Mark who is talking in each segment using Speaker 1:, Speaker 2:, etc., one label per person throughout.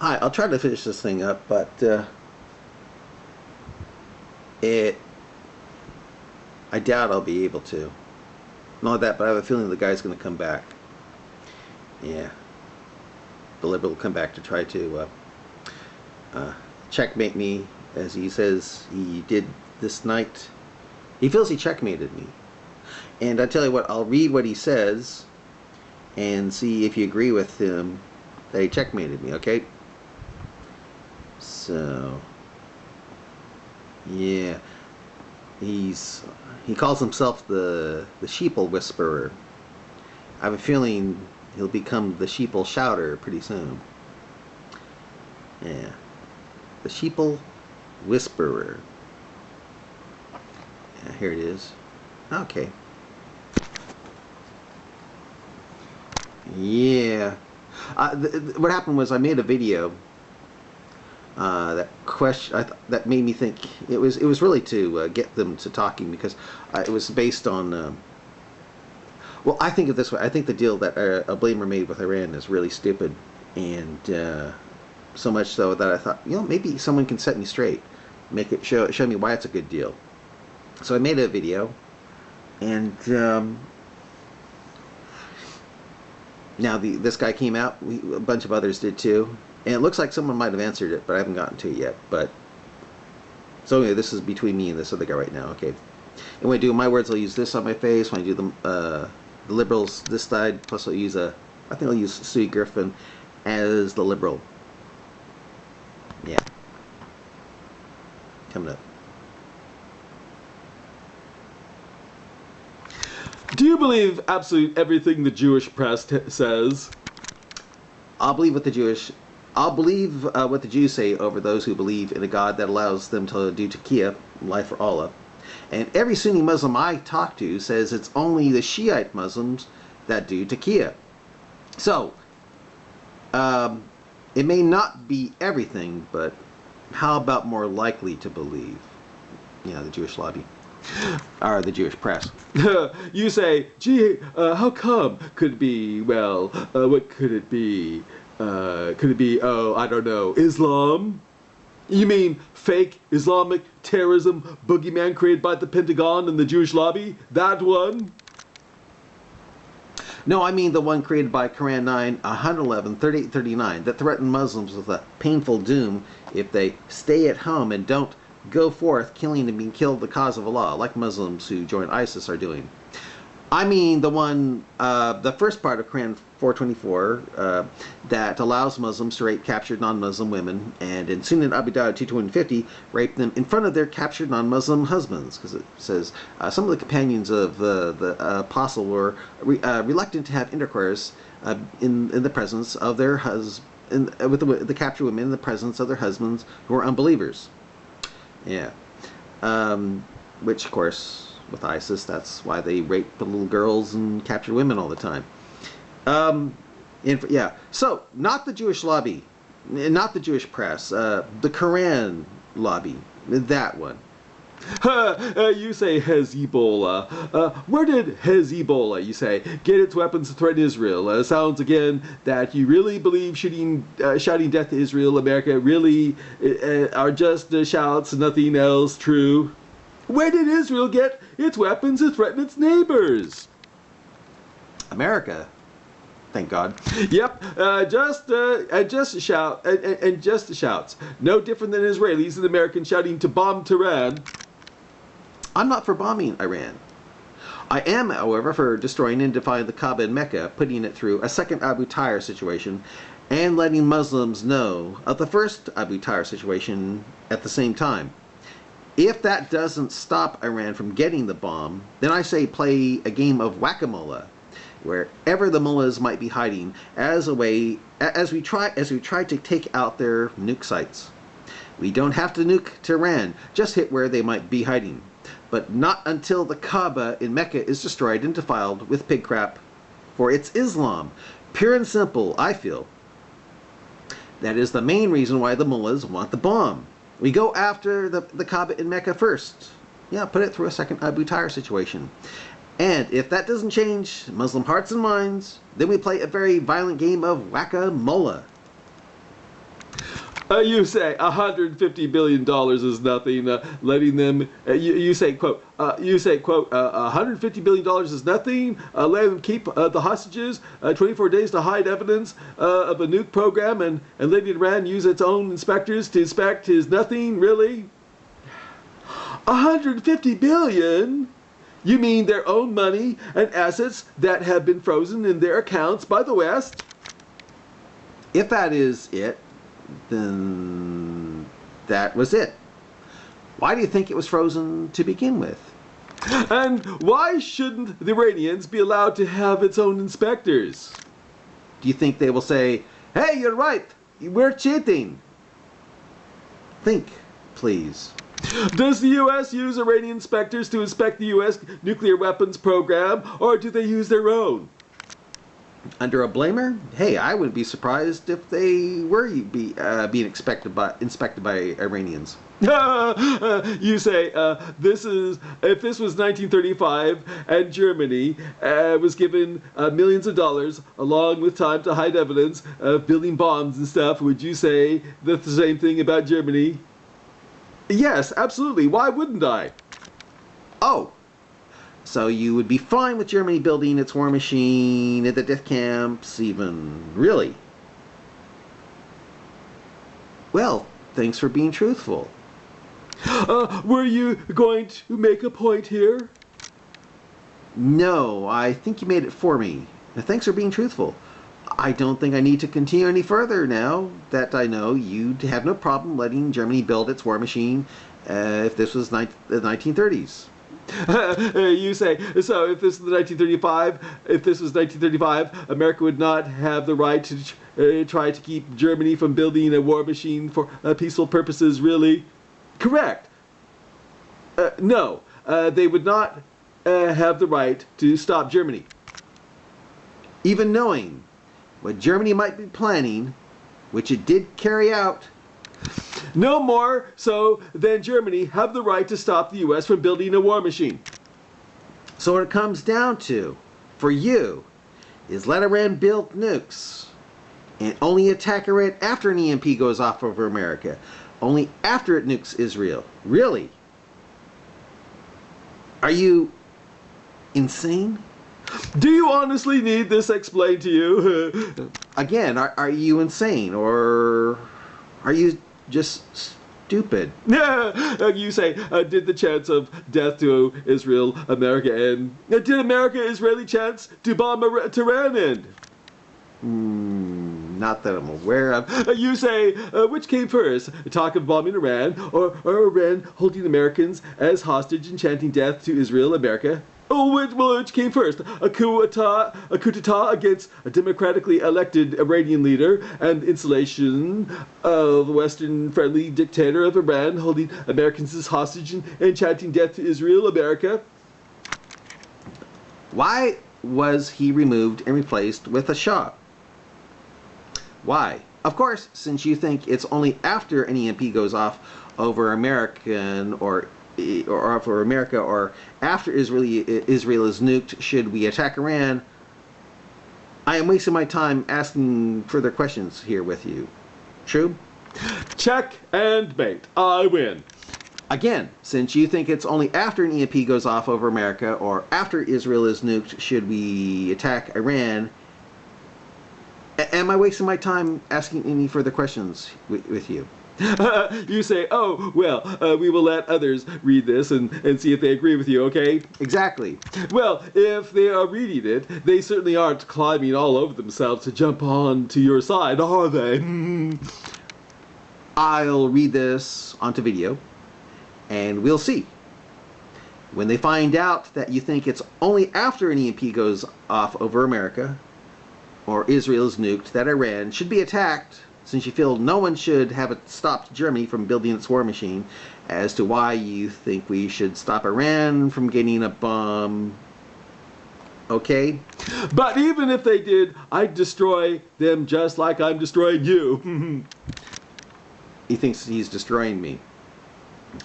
Speaker 1: Hi, I'll try to finish this thing up, but it I doubt I'll be able to. Not that, but I have a feeling the guy's going to come back. Yeah, the liberal will come back to try to checkmate me, as he says he did this night. He feels he checkmated me. And I tell you what, I'll read what he says and see if you agree with him that he checkmated me, okay? So, yeah, he calls himself the sheeple whisperer. I have a feeling he'll become the sheeple shouter pretty soon. Yeah, the sheeple whisperer. Yeah, here it is. Okay. Yeah. What happened was I made a video that made me think it was really to get them to talking, because it was based on well, I think of this way. I think the deal that Blamer made with Iran is really stupid, and so much so that I thought, maybe someone can set me straight, make it show me why it's a good deal. So I made a video, and now this guy came out. A bunch of others did too, and it looks like someone might have answered it, but I haven't gotten to it yet. But so anyway, this is between me and this other guy right now. Okay, and when I do my words, I'll use this on my face. When I do the liberals this side, plus I'll use I think I'll use Sue Griffin as the liberal. Yeah, coming up.
Speaker 2: Do you believe absolutely everything the Jewish press says?
Speaker 1: I'll believe what the Jews say over those who believe in a God that allows them to do taqiyya, life for Allah. And every Sunni Muslim I talk to says it's only the Shiite Muslims that do taqiyya. So, it may not be everything, but how about more likely to believe? The Jewish lobby. Or the Jewish press.
Speaker 2: You say, gee, how come? Could it be, well, what could it be? Could it be, oh, I don't know, Islam? You mean fake Islamic terrorism boogeyman created by the Pentagon and the Jewish lobby? That one?
Speaker 1: No, I mean the one created by Quran 9, 111, 38, 39, that threatened Muslims with a painful doom if they stay at home and don't go forth killing and being killed the cause of Allah, like Muslims who join ISIS are doing. I mean the one, the first part of Quran 424, that allows Muslims to rape captured non-Muslim women, and in Sunan Abu Dawud 250, rape them in front of their captured non-Muslim husbands, because it says some of the companions of the apostle were reluctant to have intercourse in the presence of their with the captured women in the presence of their husbands who were unbelievers. Yeah, which of course with ISIS, that's why they rape the little girls and capture women all the time. Yeah, so not the Jewish lobby, not the Jewish press, the Quran lobby, that one.
Speaker 2: You say Hezbollah. Where did Hezbollah, you say, get its weapons to threaten Israel? Sounds again that you really believe shouting death to Israel, America, really are just shouts, nothing else true. Where did Israel get its weapons to threaten its neighbors?
Speaker 1: America. Thank God.
Speaker 2: Yep, just shout, and just shouts. No different than Israelis and Americans shouting to bomb Tehran.
Speaker 1: I'm not for bombing Iran. I am, however, for destroying and defying the Kaaba in Mecca, putting it through a second Abu Tayyar situation, and letting Muslims know of the first Abu Tayyar situation at the same time. If that doesn't stop Iran from getting the bomb, then I say play a game of whack-a-mole, wherever the mullahs might be hiding, as we try to take out their nuke sites. We don't have to nuke Tehran, just hit where they might be hiding. But not until the Kaaba in Mecca is destroyed and defiled with pig crap, for it's Islam. Pure and simple, I feel. That is the main reason why the mullahs want the bomb. We go after the Kaaba in Mecca first. Yeah, put it through a second Abu Tayyar situation. And if that doesn't change Muslim hearts and minds, then we play a very violent game of whack-a-mole.
Speaker 2: You say $150 billion is nothing, letting them, you say, quote, $150 billion is nothing, letting them keep the hostages 24 days to hide evidence of a nuke program and letting Iran use its own inspectors to inspect is nothing, really? 150 billion? You mean their own money and assets that have been frozen in their accounts by the West?
Speaker 1: If that is it, then that was it. Why do you think it was frozen to begin with?
Speaker 2: And why shouldn't the Iranians be allowed to have its own inspectors?
Speaker 1: Do you think they will say, hey, you're right, we're cheating? Think, please.
Speaker 2: Does the U.S. use Iranian inspectors to inspect the U.S. nuclear weapons program, or do they use their own?
Speaker 1: Under a blamer? Hey, I wouldn't be surprised if they were being inspected by Iranians.
Speaker 2: You say if this was 1935 and Germany was given millions of dollars along with time to hide evidence of building bombs and stuff, would you say the same thing about Germany? Yes, absolutely. Why wouldn't I?
Speaker 1: Oh, so you would be fine with Germany building its war machine at the death camps even? Really? Well, thanks for being truthful.
Speaker 2: Were you going to make a point here?
Speaker 1: No, I think you made it for me. Thanks for being truthful. I don't think I need to continue any further now that I know you'd have no problem letting Germany build its war machine if this was the 1930s.
Speaker 2: You say, so if this was 1935, America would not have the right to try to keep Germany from building a war machine for peaceful purposes, really? Correct. No, they would not have the right to stop Germany.
Speaker 1: Even knowing what Germany might be planning, which it did carry out.
Speaker 2: No more so than Germany have the right to stop the U.S. from building a war machine.
Speaker 1: So what it comes down to, for you, is let Iran build nukes and only attack Iran after an EMP goes off over America. Only after it nukes Israel. Really? Are you insane?
Speaker 2: Do you honestly need this explained to you?
Speaker 1: Again, are you insane, or are you just stupid?
Speaker 2: You say, did the chance of death to Israel, America end? Did America-Israeli chance to bomb Tehran end?
Speaker 1: Not that I'm aware of.
Speaker 2: You say, which came first? Talk of bombing Iran, or Iran holding Americans as hostage and chanting death to Israel, America? Oh, which came first? A coup d'etat against a democratically elected Iranian leader and installation of the Western-friendly dictator of Iran holding Americans as hostage and chanting death to Israel, America?
Speaker 1: Why was he removed and replaced with a Shah? Why? Of course, since you think it's only after an EMP goes off over American or for America, or after Israel is nuked, should we attack Iran? I am wasting my time asking further questions here with you. True?
Speaker 2: Check and mate. I win.
Speaker 1: Again, since you think it's only after an EMP goes off over America, or after Israel is nuked, should we attack Iran? Am I wasting my time asking any further questions with you?
Speaker 2: You say, oh, well, we will let others read this and see if they agree with you, okay?
Speaker 1: Exactly.
Speaker 2: Well, if they are reading it, they certainly aren't climbing all over themselves to jump on to your side, are they?
Speaker 1: I'll read this onto video, and we'll see. When they find out that you think it's only after an EMP goes off over America, or Israel is nuked, that Iran should be attacked, since you feel no one should have stopped Germany from building its war machine, as to why you think we should stop Iran from getting a bomb. Okay?
Speaker 2: But even if they did, I'd destroy them just like I'm destroying you.
Speaker 1: He thinks he's destroying me.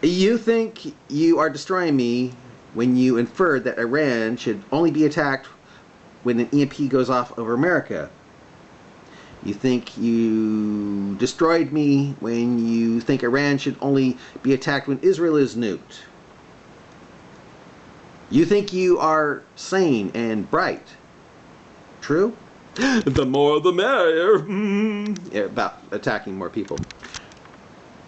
Speaker 1: You think you are destroying me when you infer that Iran should only be attacked when an EMP goes off over America. You think you destroyed me when you think Iran should only be attacked when Israel is nuked. You think you are sane and bright. True?
Speaker 2: The more the merrier.
Speaker 1: About attacking more people.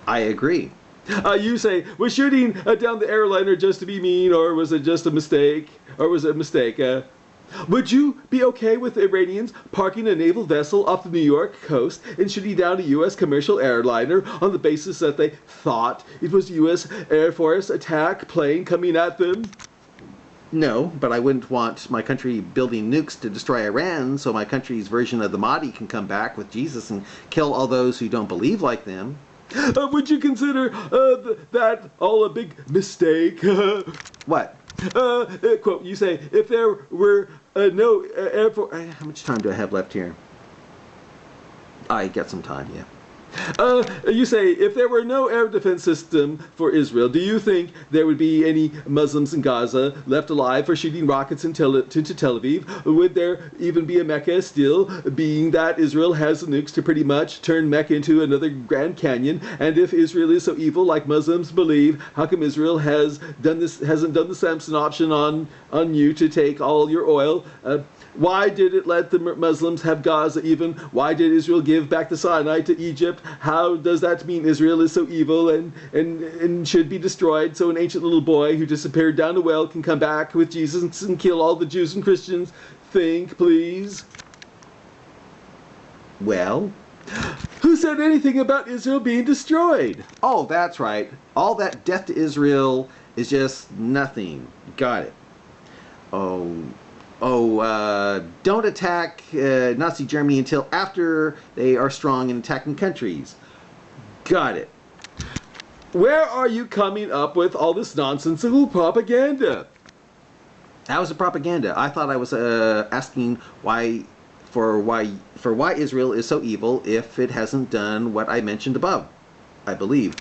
Speaker 1: I agree.
Speaker 2: You say, was shooting down the airliner just to be mean, or was it just a mistake? Or was it a mistake? Would you be okay with Iranians parking a naval vessel off the New York coast and shooting down a U.S. commercial airliner on the basis that they thought it was U.S. Air Force attack plane coming at them?
Speaker 1: No, but I wouldn't want my country building nukes to destroy Iran so my country's version of the Mahdi can come back with Jesus and kill all those who don't believe like them.
Speaker 2: Would you consider that all a big mistake?
Speaker 1: What?
Speaker 2: Quote, you say, if there were no Air Force...
Speaker 1: How much time do I have left here? I got some time, yeah.
Speaker 2: You say, if there were no air defense system for Israel, do you think there would be any Muslims in Gaza left alive for shooting rockets into Tel Aviv? Would there even be a Mecca still, being that Israel has the nukes to pretty much turn Mecca into another Grand Canyon? And if Israel is so evil, like Muslims believe, how come Israel hasn't done the Samson option on you to take all your oil? Why did it let the Muslims have Gaza even? Why did Israel give back the Sinai to Egypt? How does that mean Israel is so evil and should be destroyed so an ancient little boy who disappeared down a well can come back with Jesus and kill all the Jews and Christians? Think, please.
Speaker 1: Well?
Speaker 2: Who said anything about Israel being destroyed?
Speaker 1: Oh, that's right. All that death to Israel is just nothing. Got it. Don't attack Nazi Germany until after they are strong in attacking countries. Got it.
Speaker 2: Where are you coming up with all this nonsensical propaganda?
Speaker 1: That was a propaganda. I thought I was asking why Israel is so evil if it hasn't done what I mentioned above, I believe.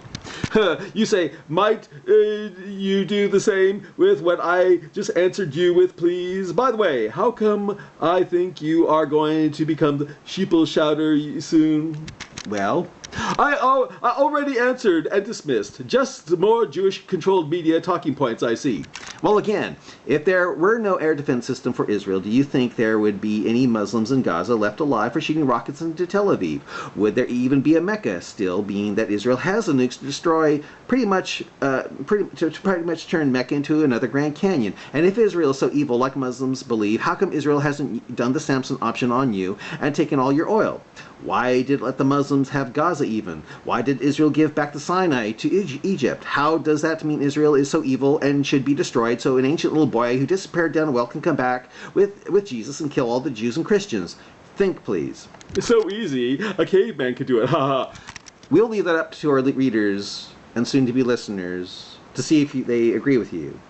Speaker 2: You say, might you do the same with what I just answered you with, please? By the way, how come I think you are going to become the sheeple shouter soon?
Speaker 1: Well,
Speaker 2: I already answered and dismissed. Just more Jewish-controlled media talking points, I see.
Speaker 1: Well, again, if there were no air defense system for Israel, do you think there would be any Muslims in Gaza left alive for shooting rockets into Tel Aviv? Would there even be a Mecca still, being that Israel has the nukes to destroy pretty much turn Mecca into another Grand Canyon? And if Israel is so evil, like Muslims believe, how come Israel hasn't done the Samson option on you and taken all your oil? Why did it let the Muslims have Gaza even? Why did Israel give back the Sinai to Egypt? How does that mean Israel is so evil and should be destroyed so an ancient little boy who disappeared down a well can come back with Jesus and kill all the Jews and Christians? Think, please.
Speaker 2: It's so easy. A caveman could do it. Ha ha.
Speaker 1: We'll leave that up to our readers and soon-to-be listeners to see if they agree with you.